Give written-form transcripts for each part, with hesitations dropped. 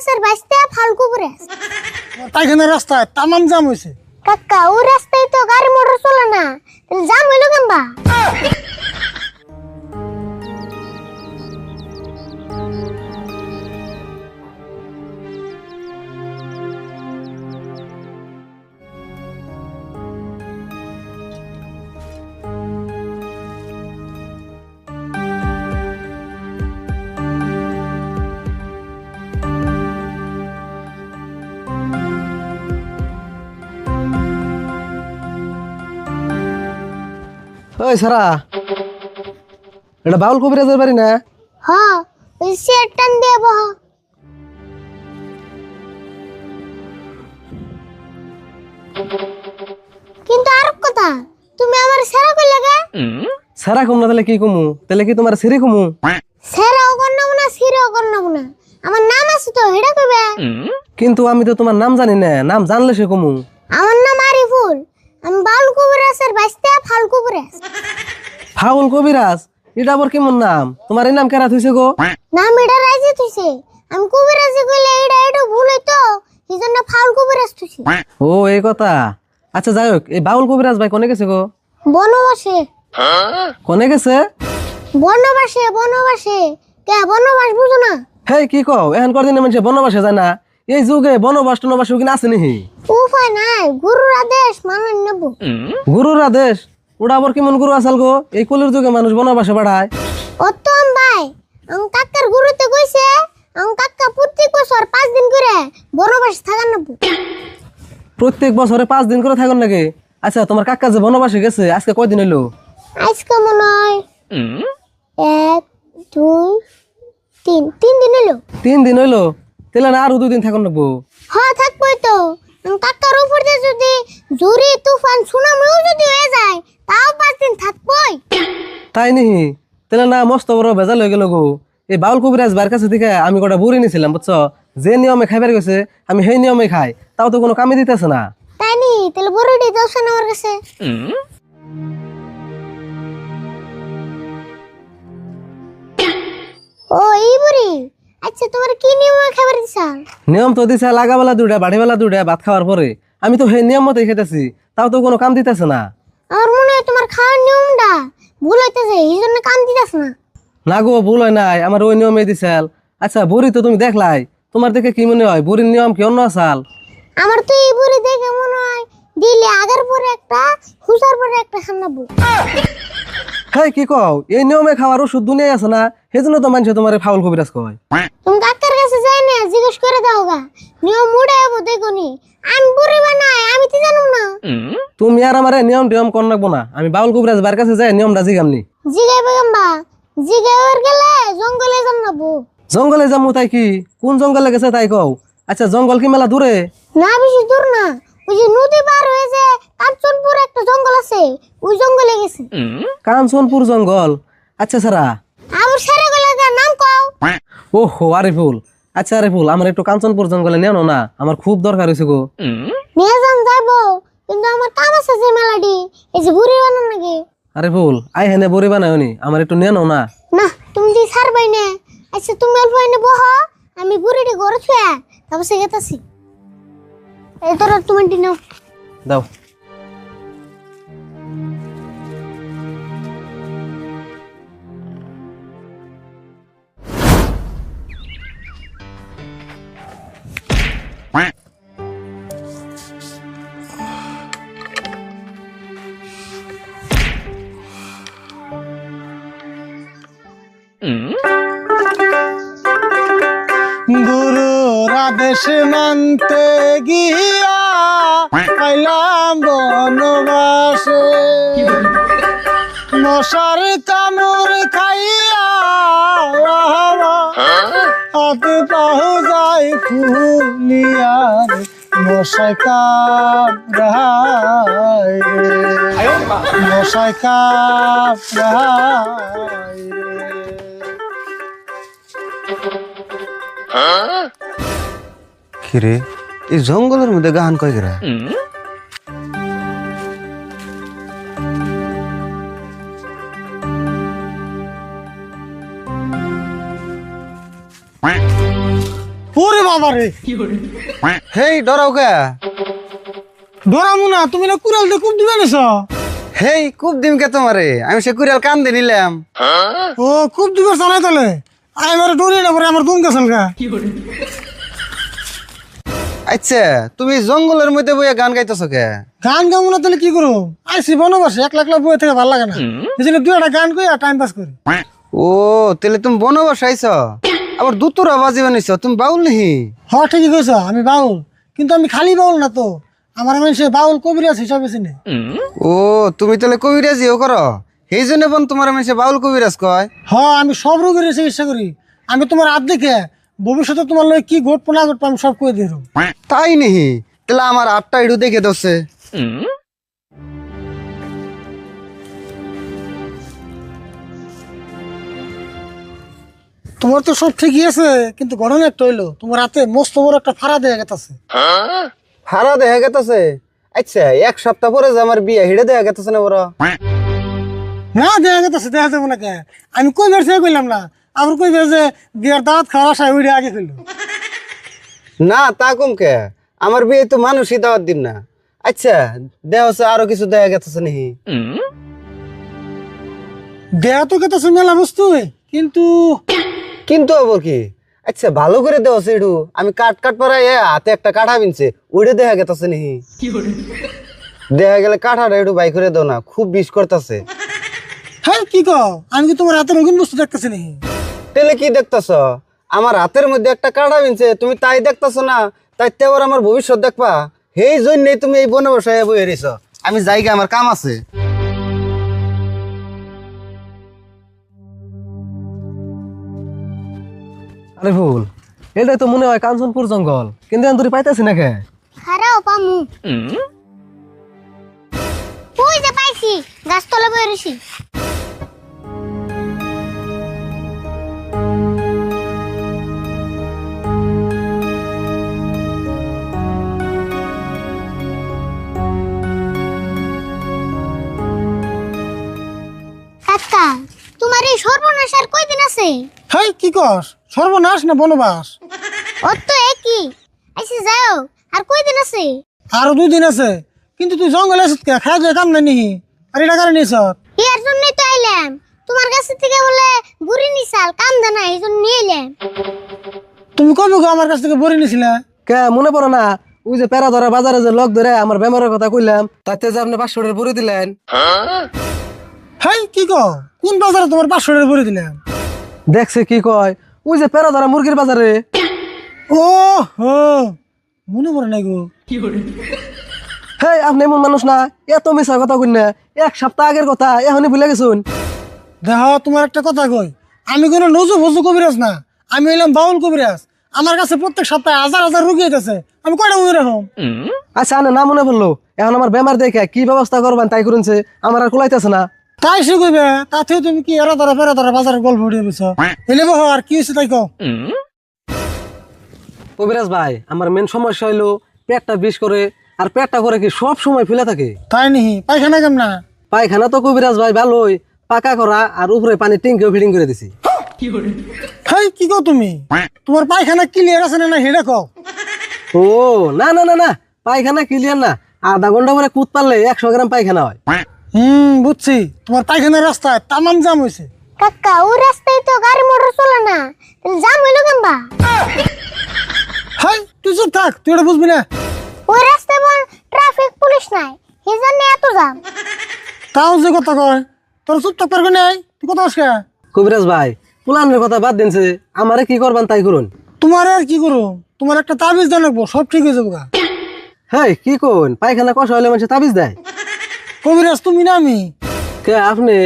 কবিরাজের বাইস্তে ফাল কবিরাজ। তাইখানে রাস্তায় তামাম জাম হয়েছে। কাকা ওই রাস্তায় তো গাড়ি মোটর চলে না, তাহলে জাম হইলো কেমবা? ওই সারা, এটা বাউল কবিরাজের বাড়ি না? হ, ওই সেট টান দিয়ে বহ। কিন্তু আর কথা, তুমি আমার সেরা কই লাগা? সারা কম না তাহলে কি কমু? তাহলে কি তোমার সিরি কমু? সেরাও করনাম না, সিরাও করনাম না, আমার নাম আছে তো, হেডা কইবে। কিন্তু আমি তো তোমার নাম জানি না, নাম জানলে সে কমু। আমার নাম আরিফুল, আমি বাউল কবিরাজের বাইস্তে ফাল কবিরাজ। ফাউল কবিরাজ? এটা আবার কেমন নাম? তোমার এই নাম কেরা থইছে গো? নাম এটা রাজি তুইছে, আমি কবিরাজি কইলে এটা ভুল হইতো, এইজন্য ফাল কবিরাজ তুইছে। ও এই কথা। আচ্ছা যাই হোক, এই বাউল কবিরাজ ভাই কোনে গেছে গো? বনবাসে। কোনে গেছে? বনবাসে বনবাসে। কে বনবাস বুঝো না? হেই কি কও, এখন কদিনে মানুষ বনবাসে যায় না? এই যুগে বনবাস টনবাস কিনা আছে নিহি? উপায় নাই, গুরুর আদেশ মানন নেব। গুরুর আদেশ? ওটা আবার কেমন গুরু আসাল গো? এই কলির যুগে মানুষ বনবাসে বাড়ায়। অতম ভাই, আম কাকার গুরুতে কইছে, আম কাকা প্রত্যেক বছর 5 দিন করে বনবাস থাকার নেব। প্রত্যেক বছরে 5 দিন করে থাকুন নাকি? আচ্ছা তোমার কাকা যে বনবাসে গেছে আজকে কয়দিন হইলো? আজকে মনে হয় 1 2 3 দিন হলো। 3 দিন হইলো? তাহলে না আরো 2 দিন থাকুন লাগবো। হ্যাঁ থাকবোই তো, কাকার উপর দিয়ে যদি জুরি তুফান সুনামিও যদি হয়ে যায় তাও 5 দিন থাকবোই। তাই নিহি? তাহলে না মস্ত বড় ভেজাল হয়ে গেল গো। এই বাউল কবিরাজ বার কাছে থেকে আমি কটা বুড়ি নিছিলাম বুঝছো, যে নিয়মে খাইবার গেছে আমি সেই নিয়মে খাই, তাও তো কোনো কামে দিতেছে না। তাই নি? তাহলে বড়ডি দাও না আমার কাছে। ও এই বুড়ি, আচ্ছা তোমার কি নিয়ম খাবার দিছা? নিয়ম তো দিছে লাগাবেলা দুটা বাড়িবেলা দুটা ভাত খাওয়ার পরে, আমি তো সেই নিয়ম মতোই খেতেছি, তাও তো কোনো কাম দিতেছে না। আমার মনে হয় তোমার খাওয়ার নিয়মটা ভুল হইতেছে, এই জন্য কাম দিতেছ না। না গো ভুল হয় নাই, আমার ওই নিয়মে দিছেল। আচ্ছা বুড়ি তো তুমি দেখলাই, তোমার দেখে কি মনে হয় বুড়ির নিয়ম কি অন্য আসাল? আমার তো এই বুড়ি দেখে মনে হয় দিলে আগের পরে একটা হুসার পরে একটা খানাবো। হ্যাঁ কি কও, এই নিয়মে খাওয়ার ওষুধ দুনিয়ায় আছে না, সেজন্য তো মানুষ তোমার ফাউল কবিরাজ কয়। তুমি ডাক্তার কাছে যাই না, জিজ্ঞেস করে দাও গা, নিয়ম উড়ে যাবো দেখুনি। আমি বুড়ি বানাই, আমি তো জানুম না। তুমি আর আমার নিয়ম টিয়ম কর রাখবো না, আমি বাউল কবিরাজ বার কাছে যাই নিয়মটা জিগামনি। জিগাই বেগম্বা, জিগাইবার গেলে জঙ্গলে জানাবো। জঙ্গলে যাবো তাই কি? কোন জঙ্গলে গেছে তাই কও। আচ্ছা জঙ্গল কি মেলা দূরে? না বেশি দূর না, ওই যে নদী পার হয়ে যে কাঞ্চনপুর একটা জঙ্গল আছে, ওই জঙ্গলে গেছে। কাঞ্চনপুর জঙ্গল? আচ্ছা সারা, আমার সারা গলার নাম কও। ওহো আরিফুল। আচ্ছা আরিফুল, আমার একটু কাঞ্চনপুর জঙ্গলে নেও না, আমার খুব দরকার হয়েছে গো। নিয়ে যান যাইবো, কিন্তু আমার কাম আছে যে মেলাডি, এই যে বুড়ি বানান নাকি। আরিফুল আই হেনে বড়ি বানায়নি, আমার একটু নিয়ে নাও না। না তুমি দি ছাড়বাই না। আচ্ছা তুমি অল্প এনে বহ, আমি বুড়িটি ঘরে ছুঁয়া তারপর সে গেতাছি। এই তোর তুমি নাও। দাও। গুরুর আদেশ মানতে গিয়া পাইলাম বনবাসে, মশার কামড় খাইয়া হাত পাহু যায় ফুলিয়ার মশাই কামড়ায় রে, মশাই কামড়ায় রে। কিরে এই জঙ্গলের মধ্যে গান কয় গেরা? ওরে বাবা রে হেই ডরাও কে ডরামু না, তুমি না কুড়াল দিয়ে খুব দিবে নিছ। হেই খুব দিম কে তোমারে, আমি সে কুড়াল কান দিয়ে নিলাম। ও খুব দিবে জানাই তাহলে আমি আমার ডরিয়ে না পরে আমার দুম গেছেন গা। আচ্ছা তুমি জঙ্গলের মধ্যে বইয়া গান গাইতেছ কে? গান গাবো না তাহলে কি করো? আইসি বনবাসে এক লাখ লাখ বইয়ে থেকে ভালো লাগে না, এই জন্য দুই একটা গান করি আর টাইম পাস করি। ও তাহলে তুমি বনবাস আইছ, আবার দুতুরা বাজিবে নিছ, তুমি বাউল নিহি? হ ঠিকই কইছ, আমি বাউল, কিন্তু আমি খালি বাউল না তো, আমার মানুষে বাউল কবিরাজ হিসাবে চিনে। ও তুমি তাহলে কবিরাজিও করো, সেই জন্য বোন তোমার মানুষে বাউল কবিরাজ কয়। হ আমি সব রোগের চিকিৎসা করি, আমি তোমার হাত দেখে ভবিষ্যতে তোমার লয় কি ঘটবো না ঘটবো আমি সব কই দিই। তাই নিহি? তাহলে আমার আটটা ইডু দেখে দছে। তোমার তো সব ঠিকই আছে, কিন্তু ঘটনা একটা হইলো তোমার হাতে মস্ত বড় একটা ফাড়া দেয়া গেছে। হারা দেখা গেতেছে? আচ্ছা এক সপ্তাহ পরে যে আমার বিয়ে হিড়ে দেখা গেতেছে না বড়? না দেয়া গেছে, দেখা যাবো না কে, আমি কই বের থেকে কইলাম না, আবার কই বের যে বিয়ার দাওয়াত খাওয়ার আশায় ওইটা আগে কইলো। না তা কম কে, আমার বিয়ে তো মানুষই দাওয়াত দিন না। আচ্ছা দেহ আরো কিছু দেখা গেতেছে নাকি? দেয়া তো গেছে মেলা বস্তু, কিন্তু কিন্তু আবার কি? আচ্ছা ভালো করে দেওয়া সেটু, আমি কাট কাট পরাই হাতে একটা কাঠা বিনছে, ওইটা দেখা গেতেছে নাকি? দেখা গেলে কাঠাটা একটু বাই করে দাও না, খুব বিষ করতেছে। হ্যাঁ কি কও, আমি কি তোমার হাতে রঙিন বস্তু দেখতেছি নাকি? তেলে কি দেখতেছ? আমার হাতের মধ্যে একটা কাঠা বিনছে, তুমি তাই দেখতেছ না? তাই তে আবার আমার ভবিষ্যৎ দেখবা, সেই জন্যই তুমি এই বনে বসায় বই এরিস। আমি যাইগা, আমার কাম আছে। আরে ভুল, এটাই তো মনে হয় কাঞ্চনপুর জঙ্গল, কিন্তু আমি তোর পাইতেছি না কে? হারাও পামু। ওই যে পাইছি, গাছতলা বই রইছি। কাকা, তোমার এই সর্বনাশ আর কয়দিন আছে? হ্যাঁ কি কস, সর্বনাশ না বনবাস? ওর তো একই। আইসি যাও, আর কয়দিন আছে? আরো 2 দিন আছে, কিন্তু তুই জঙ্গলে আসত কে, খাই যায় কাম নাই নিহি, আর এটা কারণে নিছ? এর জন্যই তো আইলাম, তোমার কাছে থেকে বলে বুড়ি নিছাল কাম দানা, এই জন্য নিয়ে এলাম। তুমি কবে গো আমার কাছ থেকে বড়ি নিছিলা? কে মনে পড়ে না? ওই যে প্যারা ধরা বাজারে যে লোক ধরে আমার বেমারের কথা কইলাম, তাতে যে আপনি 500 টাকা পরে দিলেন। হ্যাঁ কি কও, কোন বাজারে তোমার 500 টাকা বড়ি দিলাম? দেখছে কি কয়, ওই যে প্যারা ধরা মুরগির বাজারে। ও হো, মনে পড়ে নাই গো। হেই আপনি এমন মানুষ না, এত মিছা কথা কই না, 1 সপ্তাহ আগের কথা এখনই ভুলে গেছুন। দেখ তোমার একটা কথা কই, আমি কোনো নজু ভজু কবিরাজ না, আমি হইলাম বাউল কবিরাজ। আমার কাছে প্রত্যেক সপ্তাহে হাজার হাজার রুগী আছে, আমি কয়টা মনে রাখুন? আচ্ছা আনে না মনে পড়লো, এখন আমার বেমার দেখে কি ব্যবস্থা করবেন তাই করুনছে, আমার আর কুলাইতেছে না। তাই সে কইবে, তাতে তুমি কি এরা ধরা ফেরা ধরা বাজারের গল্প উঠিয়ে দিছ? এলে বহ, আর কি হয়েছে তাই কও। কবিরাজ ভাই, আমার মেন সমস্যা হইলো পেটটা বিষ করে, আর পেটটা করে কি সব সময় ফুলে থাকে। তাই নিহি? পায়খানা কেমন না? পায়খানা তো কবিরাজ ভাই ভালোই, পাকা করা, আর উপরে পানি ট্যাঙ্কিও ফিটিং করে দিছি। হেই কি কও তুমি, তোমার পায়খানা ক্লিয়ার আছে না হেডা কও। ও না না না না, পায়খানা ক্লিয়ার না, আধা ঘন্টা পরে কুদ পারলে 100 গ্রাম পায়খানা হয়। বুঝছি, তোমার পায়খানার রাস্তায় তামাম জাম হয়েছে। কাকা, ওই রাস্তায় তো গাড়ি মোটর চলে না, তাহলে জাম হইলো কেনবা? হাই তুই চুপ থাক, তুই এটা বুঝবি না। ওই রাস্তায় বল ট্রাফিক পুলিশ নাই, এই জন্য এত জাম। তাও যে কথা কয়, তোর চুপ থাক পারবি নাই, তুই কথা আসকে। কবিরাজ ভাই, পুলানের কথা বাদ দিনছে, আমারে কি করবেন তাই করুন। তোমার আর কি করো, তোমার একটা তাবিজ দেন রাখবো, সব ঠিক হয়ে যাবো। হ্যাঁ কি কোন, পায়খানা কষা হলে মানুষ তাবিজ দেয়? কবিরাজ তুমি না আমি? কে আপনি?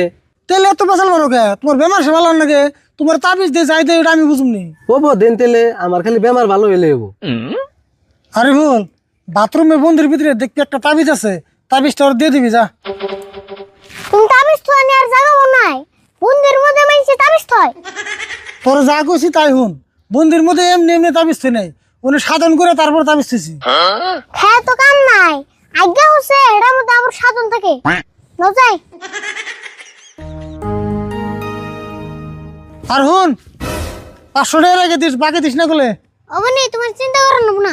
তেলে এত পেশাল মারো কে, তোমার বেমার সে ভালো লাগে, তোমার তাবিজ দিয়ে যাই দেয়, এটা আমি বুঝুমনি। হবো দিন তেলে, আমার খালি বেমার ভালো হইলে হবো। আরে বল, বাথরুমে বন্দির ভিতরে দেখতে একটা তাবিজ আছে, তাবিজটা ওর দিয়ে দিবি যা। তুমি তাবিজ তো আনি আর জাগাবো নাই, বন্দির মধ্যে মাইছে তাবিজ থয়। তোর যা কইছি তাই হুন, বন্দির মধ্যে এমনি এমনি তাবিজ থই নাই, উনি সাধন করে তারপর তাবিজ থইছি। হ্যাঁ তো কাম নাই, আজ্ঞা হচ্ছে এটার মধ্যে আবার সাধন থাকে। নজাই আর হুন, 500 টাকা রেখে দিস, বাকি দিস না বলে। অবনি তোমার চিন্তা করানো না